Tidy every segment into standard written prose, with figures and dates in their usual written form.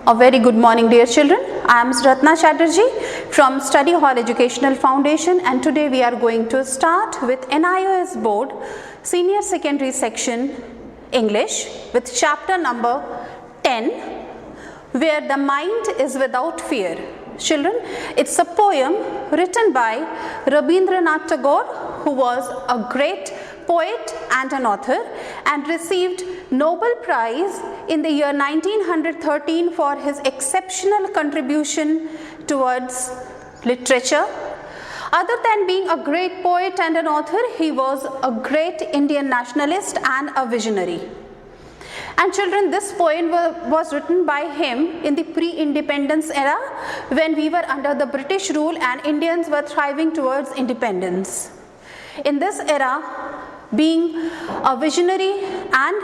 A very good morning, dear children. I am Ratna Chatterjee from Study Hall Educational Foundation, and today we are going to start with NIOS Board Senior Secondary Section English with chapter number 10, Where the Mind is Without Fear. Children, it's a poem written by Rabindranath Tagore, who was a great poet and an author and received Nobel Prize in the year 1913 for his exceptional contribution towards literature. Other than being a great poet and an author, he was a great Indian nationalist and a visionary. And children, this poem was written by him in the pre-independence era when we were under the British rule and Indians were thriving towards independence. In this era, being a visionary and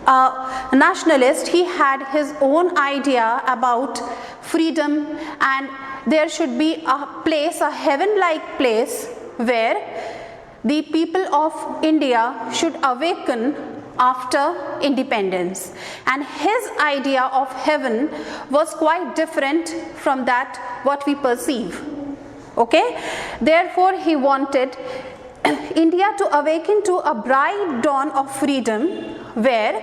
a nationalist, he had his own idea about freedom, and there should be a place, a heaven-like place, where the people of India should awaken after independence. And his idea of heaven was quite different from that what we perceive. Okay? Therefore, he wanted India to awaken to a bright dawn of freedom where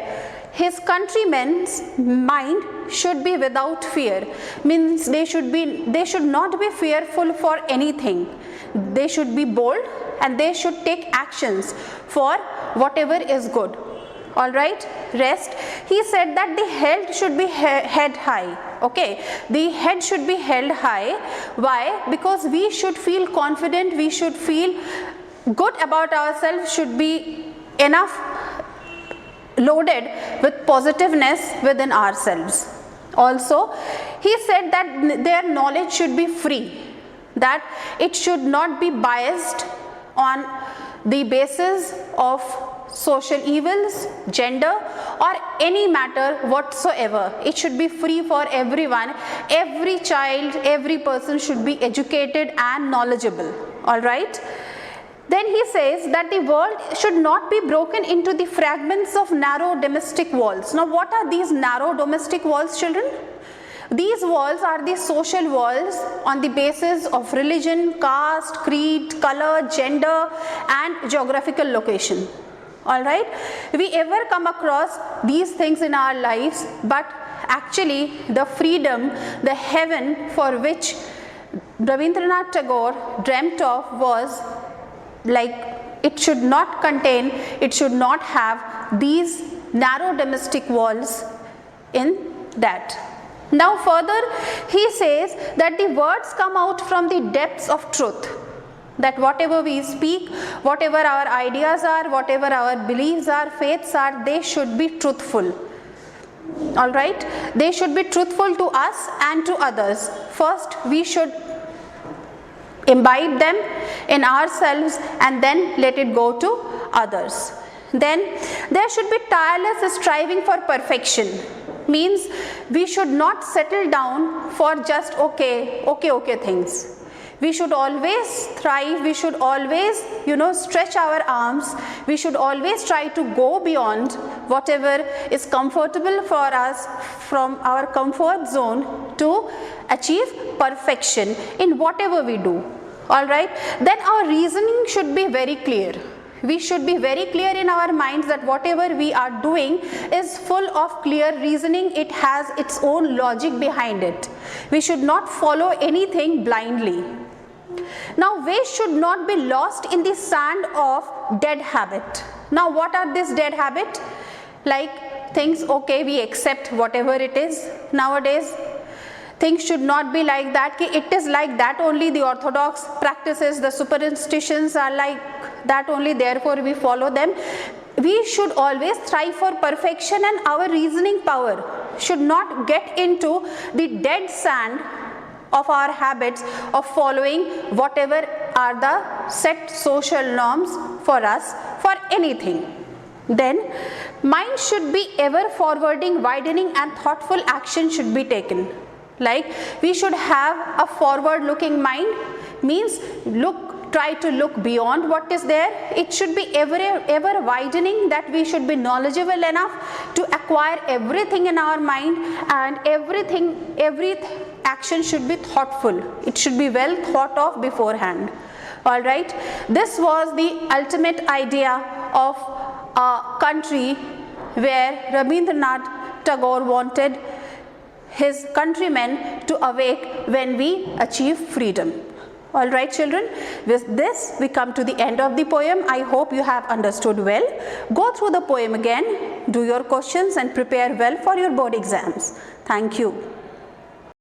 his countrymen's mind should be without fear. Means they should not be fearful for anything. They should be bold and they should take actions for whatever is good. Alright, rest. He said that the head should be head high. Okay, the head should be held high. Why? Because we should feel confident, we should feel good about ourselves, should be enough loaded with positiveness within ourselves. Also, he said that their knowledge should be free, that it should not be biased on the basis of social evils, gender, or any matter whatsoever. It should be free for everyone. Every child, every person should be educated and knowledgeable. All right. Then he says that the world should not be broken into the fragments of narrow domestic walls. Now, what are these narrow domestic walls, children? These walls are the social walls on the basis of religion, caste, creed, color, gender, and geographical location. All right, we ever come across these things in our lives, but actually the freedom, the heaven for which Rabindranath Tagore dreamt of was like it should not contain, it should not have these narrow domestic walls in that. Now further, he says that the words come out from the depths of truth. That whatever we speak, whatever our ideas are, whatever our beliefs are, faiths are, they should be truthful. All right? They should be truthful to us and to others. First, we should imbibe them in ourselves and then let it go to others. Then, there should be tireless striving for perfection. Means we should not settle down for just okay things. We should always thrive, we should always, stretch our arms, we should always try to go beyond whatever is comfortable for us from our comfort zone to achieve perfection in whatever we do. Alright, then our reasoning should be very clear. We should be very clear in our minds that whatever we are doing is full of clear reasoning, it has its own logic behind it. We should not follow anything blindly. Now, waste should not be lost in the sand of dead habit. Now, what are this dead habit? Like things, okay, we accept whatever it is nowadays. Things should not be like that. It is like that only, the orthodox practices, the superstitions are like that only, therefore we follow them. We should always strive for perfection, and our reasoning power should not get into the dead sand of our habits of following whatever are the set social norms for us for anything. Then, mind should be ever forwarding, widening, and thoughtful action should be taken. Like we should have a forward looking mind, means try to look beyond what is there. It should be ever widening, that we should be knowledgeable enough to acquire everything in our mind, and every action should be thoughtful. It should be well thought of beforehand. All right, this was the ultimate idea of a country where Rabindranath Tagore wanted his countrymen to awake when we achieve freedom. All right, children, with this we come to the end of the poem. I hope you have understood well. Go through the poem again, do your questions and prepare well for your board exams. Thank you.